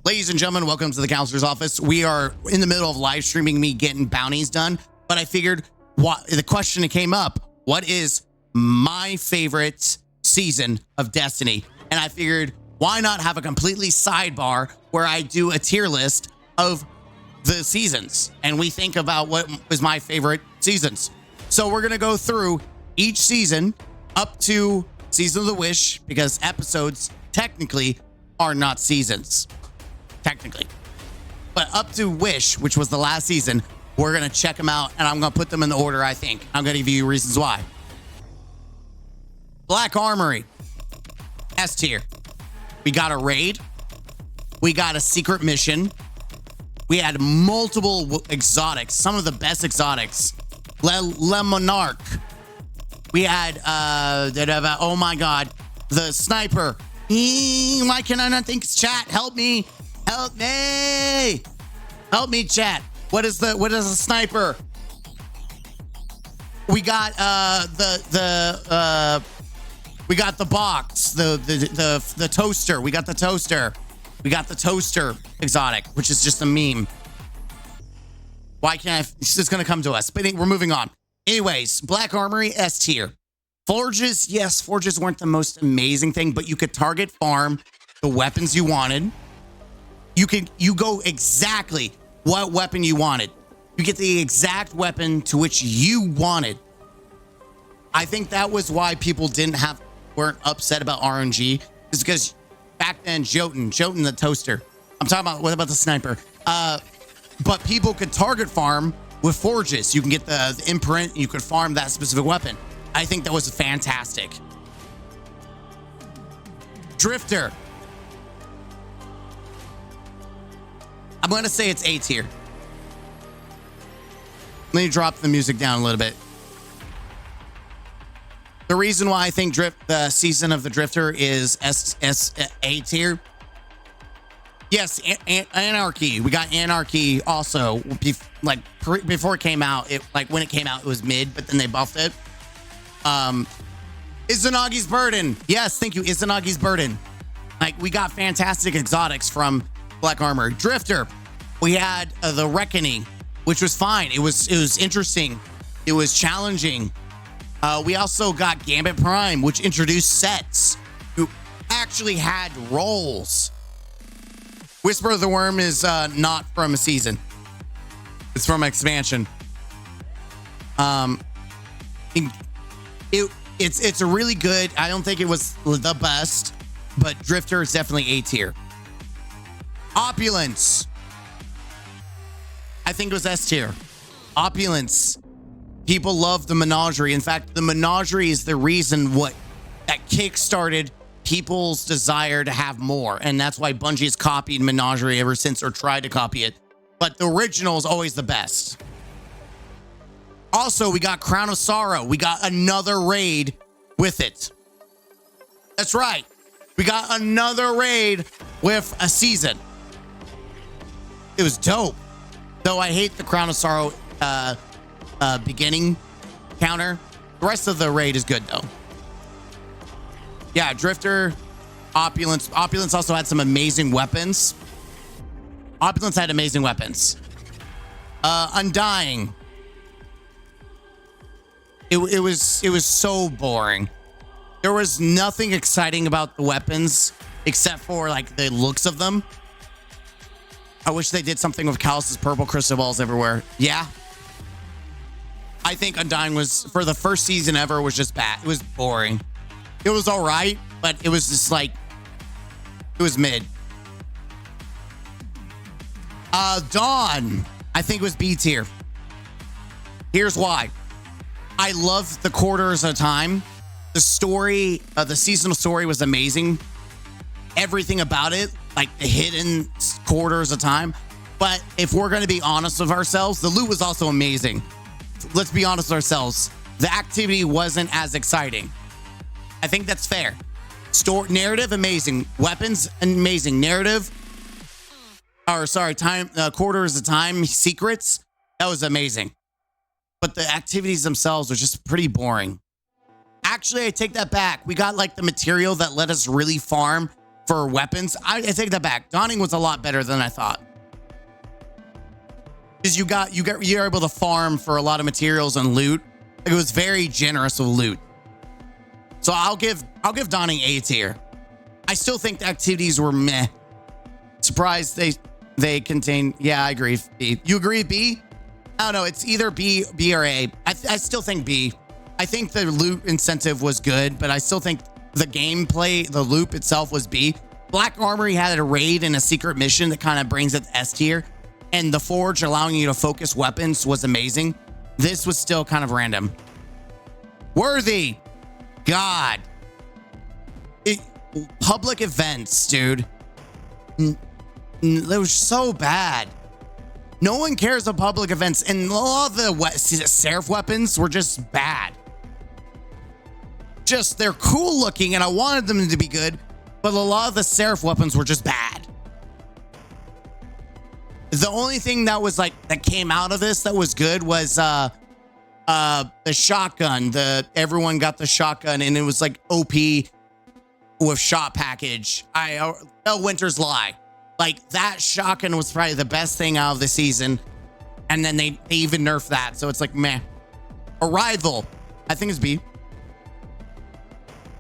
Ladies and gentlemen, welcome to the counselor's office. We are in the middle of live streaming me getting bounties done, but I figured the question that came up, what is my favorite season of Destiny? And I figured, why not have a completely sidebar where I do a tier list of the seasons and we think about what is my favorite seasons. So we're going to go through each season up to Season of the Wish, because episodes technically are not seasons. Technically. But up to Wish, which was the last season, we're going to check them out and I'm going to put them in the order I think. I'm going to give you reasons why. Black Armory, S tier. We got a raid. We got a secret mission. We had multiple exotics, some of the best exotics. Le Monarch. We had, oh my God, the sniper. Why can I not think? Chat, help me. Help me. Help me, chat. What is a sniper? We got we got the box, the toaster. We got the toaster. We got the toaster exotic, which is just a meme. Why can't I? It's just gonna come to us. But we're moving on. Anyways, Black Armory, S tier. Forges, yes, forges weren't the most amazing thing, but you could target farm the weapons you wanted. You go exactly what weapon you wanted. You get the exact weapon to which you wanted. I think that was why people weren't upset about RNG, is because back then Jotun the toaster. I'm talking about, what about the sniper? But people could target farm with forges. You can get the imprint, you could farm that specific weapon. I think that was fantastic. Drifter. I'm going to say it's A tier. Let me drop the music down a little bit. The reason why I think the season of the Drifter is A tier. Yes, Anarchy. We got Anarchy also. Before it came out, when it came out, it was mid, but then they buffed it. Izanagi's Burden. Yes, thank you, Izanagi's Burden. We got fantastic exotics from Black Armor. Drifter. We had the Reckoning, which was fine. It was interesting. It was challenging. We also got Gambit Prime, which introduced sets who actually had roles. Whisper of the Worm is not from a season. It's from expansion. It's a really good. I don't think it was the best, but Drifter is definitely A tier. Opulence. I think it was S tier. Opulence. People love the Menagerie. In fact, the Menagerie is the reason that kickstarted people's desire to have more. And that's why Bungie has copied Menagerie ever since, or tried to copy it. But the original is always the best. Also, we got Crown of Sorrow. We got another raid with it. That's right. We got another raid with a season. It was dope. Though I hate the Crown of Sorrow beginning counter. The rest of the raid is good though. Yeah, Drifter, Opulence. Opulence also had some amazing weapons. Opulence had amazing weapons. Undying. It was so boring. There was nothing exciting about the weapons except for the looks of them. I wish they did something with Calus's purple crystal balls everywhere. Yeah. I think Undying was, for the first season ever, was just bad. It was boring. It was all right, but it was just it was mid. Dawn, I think, was B tier. Here's why. I loved the quarters at a time. The story, the seasonal story was amazing. Everything about it, the hidden quarters at a time. But if we're going to be honest with ourselves, the loot was also amazing. Let's be honest with ourselves. The activity wasn't as exciting. I think that's fair. Narrative, amazing. Weapons, amazing. Narrative, quarters of time, secrets, that was amazing. But the activities themselves were just pretty boring. Actually, I take that back. We got the material that let us really farm for weapons. I take that back. Dawning was a lot better than I thought. Because you're able to farm for a lot of materials and loot. It was very generous with loot. So I'll give Dawning A tier. I still think the activities were meh. Surprised they contain. Yeah, I agree. B. You agree B? I don't know. It's either B or A. I still think B. I think the loot incentive was good, but I still think the gameplay, the loop itself was B. Black Armory had a raid and a secret mission that kind of brings it to S tier. And the Forge allowing you to focus weapons was amazing. This was still kind of random. Worthy. God. Public events, dude. They were so bad. No one cares about public events. And a lot of the Seraph weapons were just bad. Just, they're cool looking and I wanted them to be good. But a lot of the Seraph weapons were just bad. The only thing that was like that came out of this that was good was the shotgun. Everyone got the shotgun and it was like OP with shot package. Winter's Lie. Like that shotgun was probably the best thing out of the season. And then they even nerfed that. So it's like meh. Arrival. I think it's B.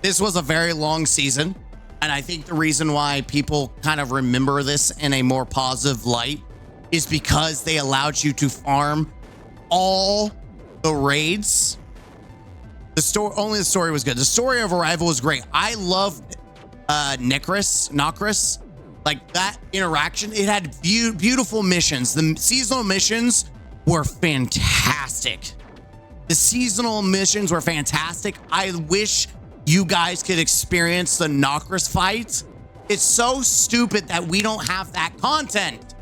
This was a very long season. And I think the reason why people kind of remember this in a more positive light is because they allowed you to farm all the raids. Only the story was good. The story of Arrival was great. I loved Nokris. Like that interaction. It had beautiful missions. The seasonal missions were fantastic. I wish you guys could experience the Nokris fight. It's so stupid that we don't have that content.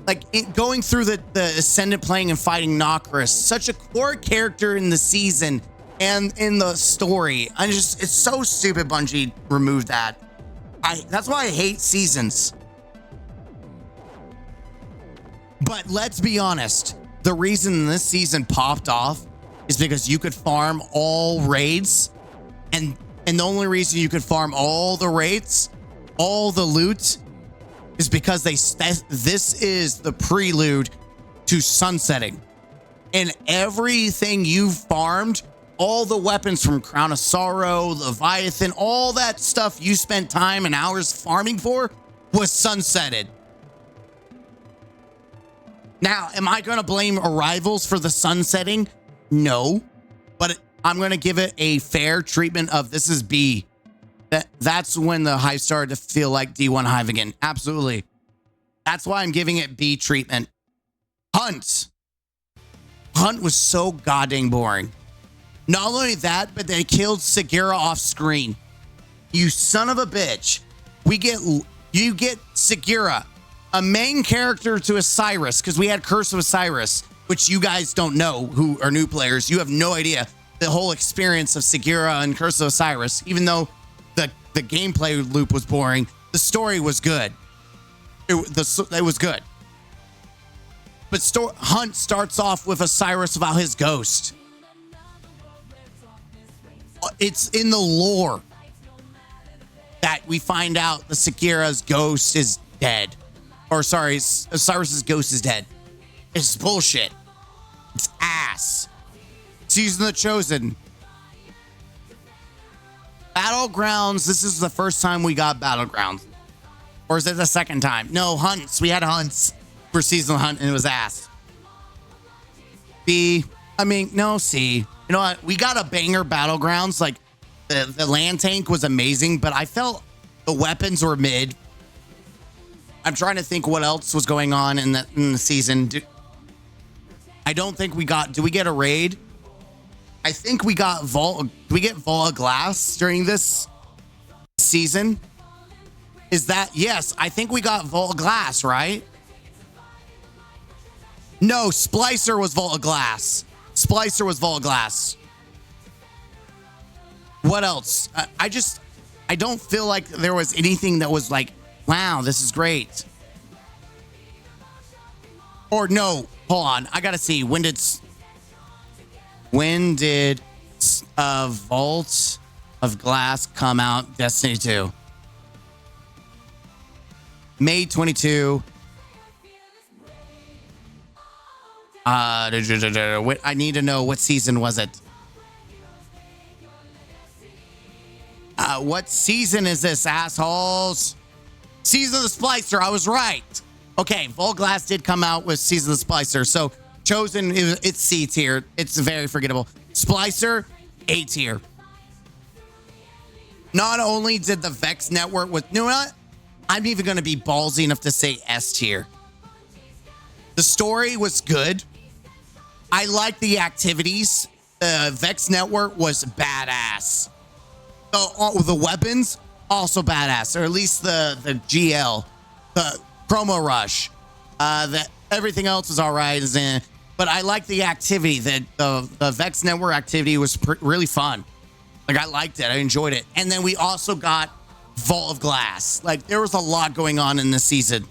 Like going through the Ascendant playing and fighting Nokris, such a core character in the season and in the story. It's so stupid Bungie removed that. That's why I hate seasons. But let's be honest, the reason this season popped off is because you could farm all raids, and the only reason you could farm all the raids, all the loot, is because this is the prelude to sunsetting. And everything you farmed, all the weapons from Crown of Sorrow, Leviathan, all that stuff you spent time and hours farming for was sunsetted. Now, am I going to blame Arrivals for the sunsetting? No, but I'm going to give it a fair treatment of this is B. That's when the Hive started to feel like D1 Hive again. Absolutely. That's why I'm giving it B treatment. Hunt was so goddamn boring. Not only that, but they killed Sagira off screen. You son of a bitch. You get Sagira, a main character to Osiris, because we had Curse of Osiris, which you guys don't know who are new players. You have no idea the whole experience of Sagira and Curse of Osiris, even though the gameplay loop was boring. The story was good. It was good. But Hunt starts off with Osiris about his ghost. It's in the lore that we find out the Sagira's ghost is dead. Or sorry, Osiris's ghost is dead. It's bullshit. It's ass. Season of the Chosen. Battlegrounds. This is the first time we got Battlegrounds. Or is it the second time? No, Hunts. We had Hunts for Seasonal Hunt and it was ass. B. No, C. You know what? We got a banger Battlegrounds. Like the land tank was amazing, but I felt the weapons were mid. I'm trying to think what else was going on in the season. I don't think we got... Do we get a raid? I think we got Vault... Do we get Vault of Glass during this season? Is that... Yes, I think we got Vault of Glass, right? No, Splicer was Vault of Glass. Splicer was Vault of Glass. What else? I don't feel like there was anything that was like, wow, this is great. Or no, hold on. I gotta see. When did Vault of Glass come out? Destiny 2. May 22. I need to know what season was it? What season is this, assholes? Season of the Splicer. I was right. Okay, Volglass did come out with Season of the Splicer. So Chosen, it's C tier. It's very forgettable. Splicer, A tier. Not only did the Vex Network with, you know what? I'm even going to be ballsy enough to say S tier. The story was good. I liked the activities. The Vex Network was badass. The weapons, also badass. Or at least the GL. The Promo Rush. Everything else was all right. But I liked the activity. The Vex Network activity was really fun. Like, I liked it. I enjoyed it. And then we also got Vault of Glass. Like, there was a lot going on in this season.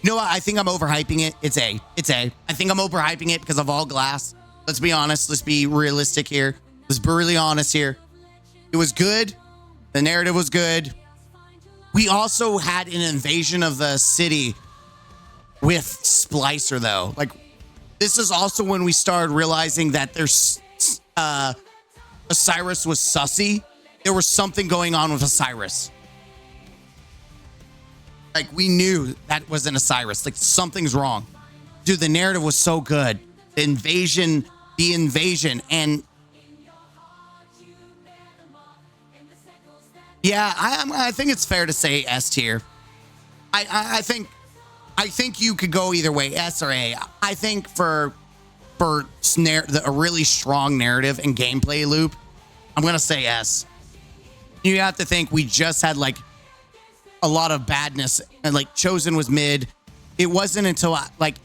You know what? I think I'm overhyping it. It's A. It's A. I think I'm overhyping it because of all Glass. Let's be honest. Let's be realistic here. Let's be really honest here. It was good. The narrative was good. We also had an invasion of the city with Splicer, though. Like, this is also when we started realizing that there's Osiris was sussy. There was something going on with Osiris. Like, we knew that wasn't Osiris. Like, something's wrong. Dude, the narrative was so good. The invasion. And yeah, I think it's fair to say S tier. I think you could go either way, S or A. I think for a really strong narrative and gameplay loop, I'm going to say S. You have to think we just had like a lot of badness, and like Chosen was mid. It wasn't until like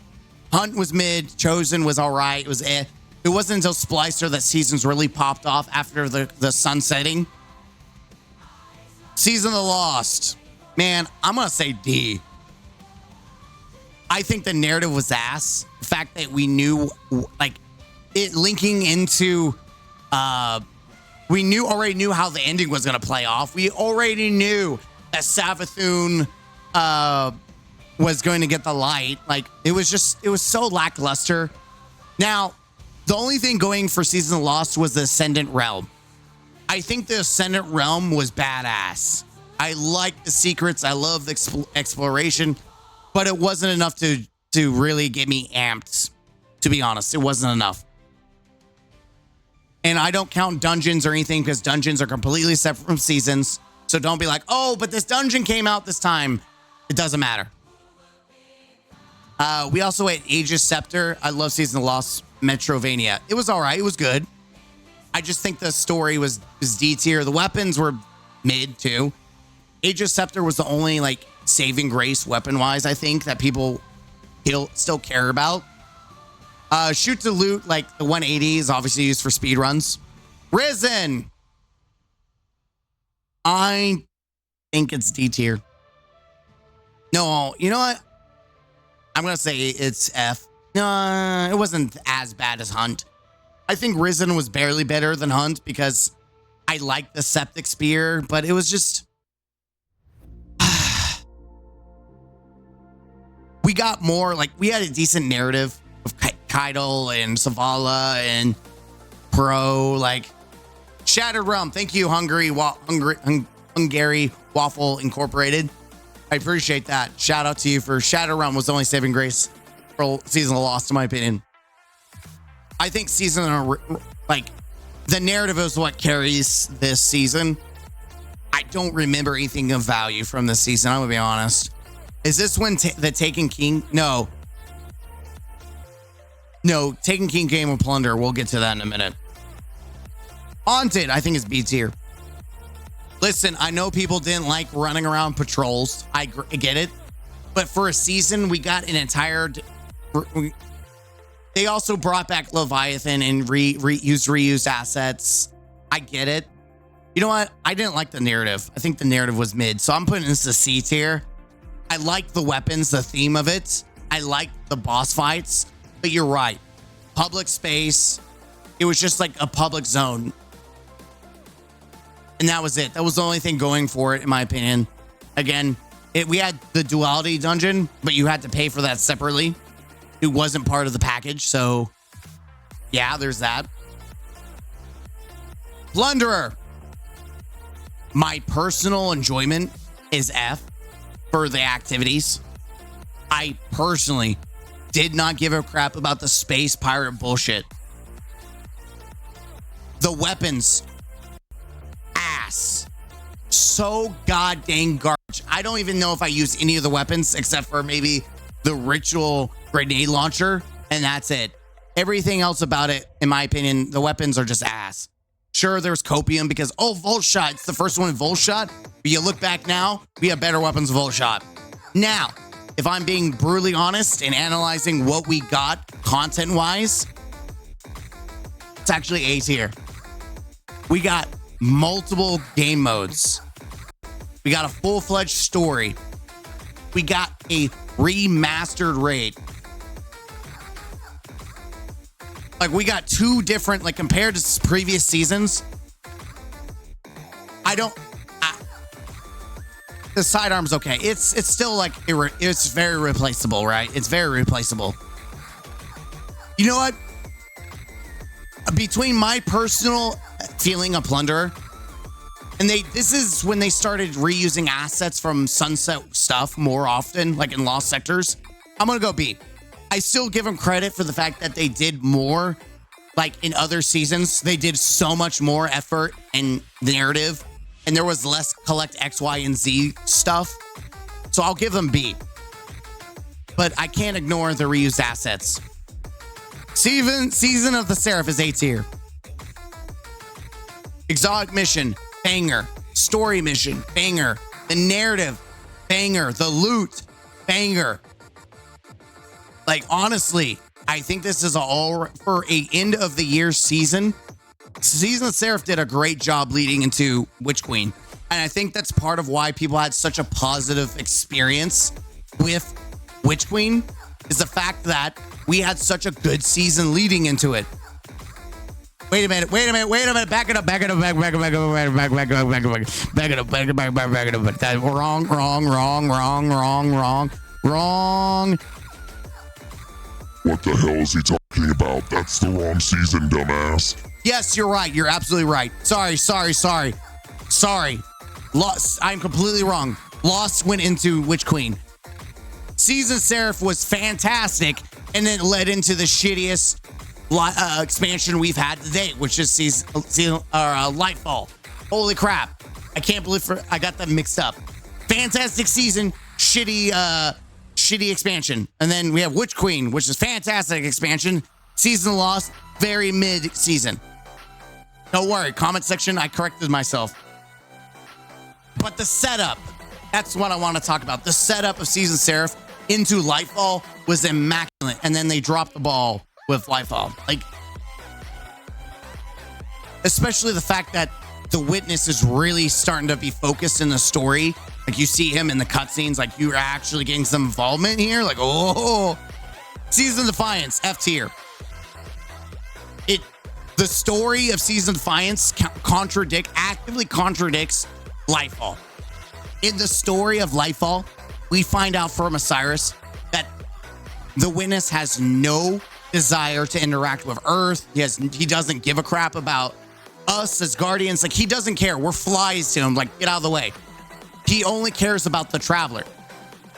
Hunt was mid, Chosen was all right. It was eh. It wasn't until Splicer that seasons really popped off after the sunsetting. Season of the Lost. Man, I'm going to say D. I think the narrative was ass. The fact that we knew, like, it linking into, we already knew how the ending was going to play off. We already knew that Savathun was going to get the light. Like, it was so lackluster. Now, the only thing going for Season of Lost was the Ascendant Realm. I think the Ascendant Realm was badass. I like the secrets. I love the exploration, but it wasn't enough to really get me amped. To be honest, it wasn't enough. And I don't count dungeons or anything because dungeons are completely separate from seasons. So don't be like, oh, but this dungeon came out this time. It doesn't matter. We also had Aegis Scepter. I love Season of Lost Metrovania. It was all right. It was good. I just think the story was D tier. The weapons were mid too. Aegis Scepter was the only like saving grace weapon wise, I think, that people still care about. Shoot to loot, like the 180 is obviously used for speed runs. Risen. I think it's D tier. No, you know what? I'm going to say it's F. No, it wasn't as bad as Hunt. I think Risen was barely better than Hunt because I liked the Septic Spear, but it was just... we got more, like, we had a decent narrative of Keitel and Savala and Pro, like... Shattered Realm, thank you, Hungary Waffle Incorporated. I appreciate that. Shout out to you for Shattered Realm was the only saving grace for Season of Lost, in my opinion. I think the narrative is what carries this season. I don't remember anything of value from this season, I'm gonna be honest. Is this when the Taken King? No, Taken King Game of Plunder. We'll get to that in a minute. Haunted, I think is B tier. Listen, I know people didn't like running around patrols. I get it. But for a season, we got an entire... They also brought back Leviathan and reused assets. I get it. You know what? I didn't like the narrative. I think the narrative was mid. So I'm putting this to C tier. I like the weapons, the theme of it. I like the boss fights. But you're right. Public space. It was just like a public zone. And that was it. That was the only thing going for it, in my opinion. Again, we had the duality dungeon, but you had to pay for that separately. It wasn't part of the package, so yeah, there's that. Plunderer. My personal enjoyment is F for the activities. I personally did not give a crap about the space pirate bullshit. The weapons, ass. So goddamn garbage. I don't even know if I use any of the weapons except for maybe the ritual grenade launcher, and that's it. Everything else about it, in my opinion, the weapons are just ass. Sure, there's copium because, Volt Shot, it's the first one in Volt Shot. But you look back now, we have better weapons in Volt Shot. Now, if I'm being brutally honest and analyzing what we got content-wise, it's actually A tier. We got multiple game modes. We got a full-fledged story. We got a remastered raid. Like, we got two different, like, compared to previous seasons. The sidearm's okay. It's still like, it's very replaceable, right? It's very replaceable. You know what? Between my personal feeling of Plunderer, and this is when they started reusing assets from Sunset stuff more often, like in Lost Sectors. I'm gonna go B. I still give them credit for the fact that they did more, like in other seasons. They did so much more effort and narrative, and there was less collect X, Y, and Z stuff. So I'll give them B. But I can't ignore the reused assets. Season of the Seraph is A tier. Exotic mission, banger. Story mission, banger. The narrative, banger. The loot, banger. Like, honestly, I think this is all for a end of the year season. Season of Seraph did a great job leading into Witch Queen. And I think that's part of why people had such a positive experience with Witch Queen, is the fact that we had such a good season leading into it. Wait a minute. Back it up. That wrong. What the hell is he talking about? That's the wrong season, dumbass. Yes, you're right. You're absolutely right. Sorry. Lost. I'm completely wrong. Lost went into Witch Queen. Season Seraph was fantastic, and then led into the shittiest expansion we've had to date, which is Lightfall. Holy crap. I can't believe I got them mixed up. Fantastic season, shitty expansion. And then we have Witch Queen, which is fantastic expansion. Season Lost, very mid season. Don't worry, comment section, I corrected myself. But the setup, that's what I want to talk about. The setup of Season Seraph into Lightfall was immaculate, and then they dropped the ball with Lightfall. Like, especially the fact that the Witness is really starting to be focused in the story. Like, you see him in the cutscenes, like, you're actually getting some involvement here. Like, oh, Season Defiance, F tier. The story of Season Defiance actively contradicts Lightfall. In the story of Lightfall, we find out from Osiris that the Witness has no desire to interact with Earth. He doesn't give a crap about us as Guardians. Like, he doesn't care. We're flies to him. Like, get out of the way. He only cares about the Traveler.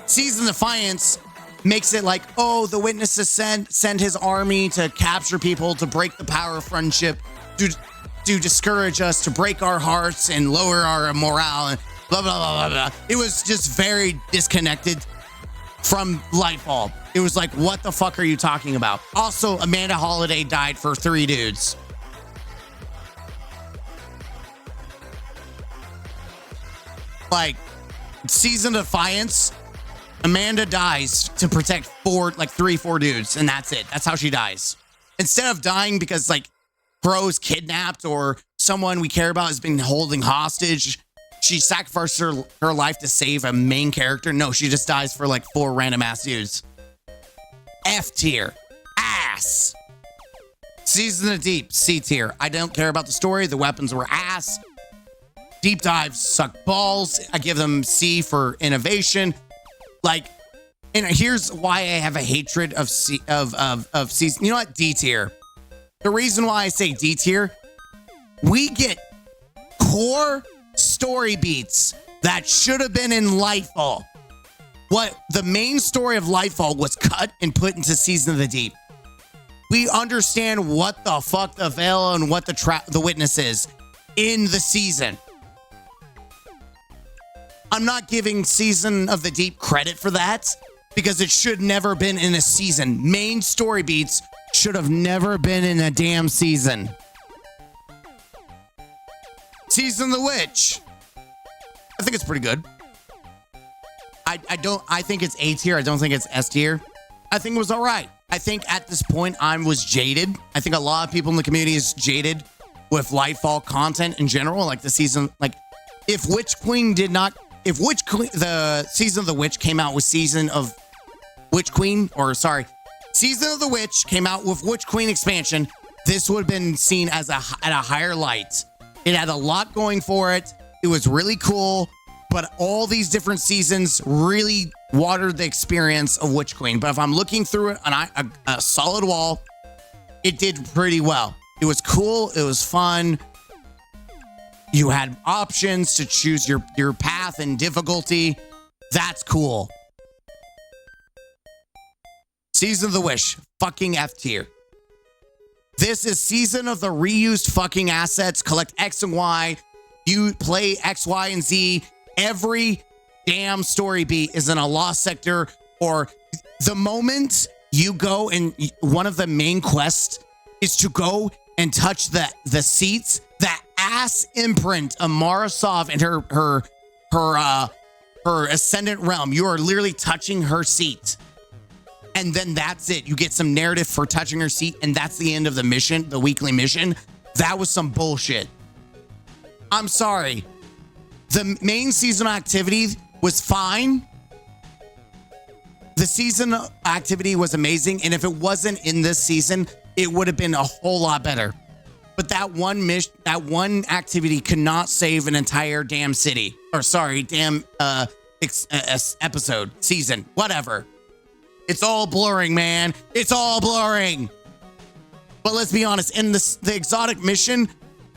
Season Defiance makes it like, oh, the Witnesses send his army to capture people, to break the power of friendship, to discourage us, to break our hearts and lower our morale, and blah, blah, blah, blah, blah. It was just very disconnected from Lightfall. It was like, what the fuck are you talking about? Also, Amanda Holiday died for 3 dudes. Like, Season Defiance, Amanda dies to protect 3-4 dudes, and that's it. That's how she dies. Instead of dying because, like, Crow's kidnapped or someone we care about has been holding hostage, she sacrificed her life to save a main character. No, she just dies for like 4 random ass dudes. F tier. Ass. Season of Deep, C tier. I don't care about the story. The weapons were ass. Deep dives suck balls. I give them C for innovation. Like, and here's why I have a hatred of season. You know what? D tier. The reason why I say D tier, we get core story beats that should have been in Lightfall. What the main story of Lightfall was cut and put into Season of the Deep. We understand what the fuck the Veil and what the Witness is in the season. I'm not giving Season of the Deep credit for that because it should never been in a season. Main story beats should have never been in a damn season. Season of the Witch. I think it's pretty good. I think it's A tier. I don't think it's S tier. I think it was all right. I think at this point I was jaded. I think a lot of people in the community is jaded with Lightfall content in general. Like the season, like if the Season of the Witch came out with Season of Witch Queen, Season of the Witch came out with Witch Queen expansion, this would have been seen as at a higher light. It had a lot going for it. It was really cool. But all these different seasons really watered the experience of Witch Queen. But if I'm looking through it on a solid wall, it did pretty well. It was cool. It was fun. You had options to choose your path and difficulty. That's cool. Season of the Wish, fucking F tier. This is Season of the reused fucking assets. Collect X and Y. You play X, Y, and Z. Every damn story beat is in a lost sector, or the moment you go and one of the main quests is to go and touch the seats, that ass imprint of Mara Sov and her ascendant realm. You are literally touching her seat. And then that's it. You get some narrative for touching her seat, and that's the end of the mission, the weekly mission. That was some bullshit. I'm sorry. The main season activity was fine. The season activity was amazing, and if it wasn't in this season, it would have been a whole lot better. But that one activity could not save an entire damn city. Or sorry, damn episode, season, whatever. It's all blurring, man. It's all blurring. But let's be honest, in the exotic mission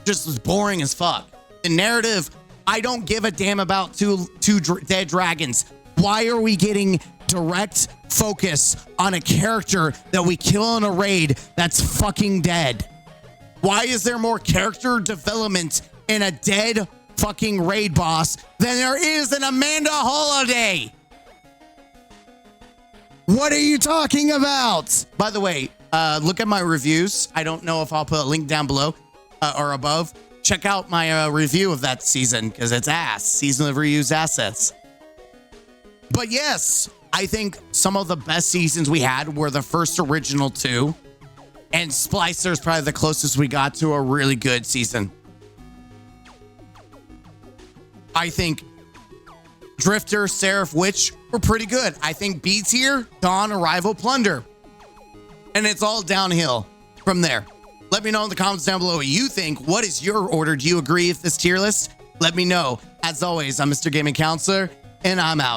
just was boring as fuck. The narrative, I don't give a damn about two dead dragons. Why are we getting direct focus on a character that we kill in a raid that's fucking dead? Why is there more character development in a dead fucking raid boss than there is in Amanda Holiday? What are you talking about? By the way, look at my reviews. I don't know if I'll put a link down below or above. Check out my review of that season because it's ass. Season of reused assets. But yes, I think some of the best seasons we had were the first original two. And Splicer is probably the closest we got to a really good season. I think Drifter, Seraph, Witch were pretty good. I think B tier, Dawn, Arrival, Plunder. And it's all downhill from there. Let me know in the comments down below what you think. What is your order? Do you agree with this tier list? Let me know. As always, I'm Mr. Gaming Counselor, and I'm out.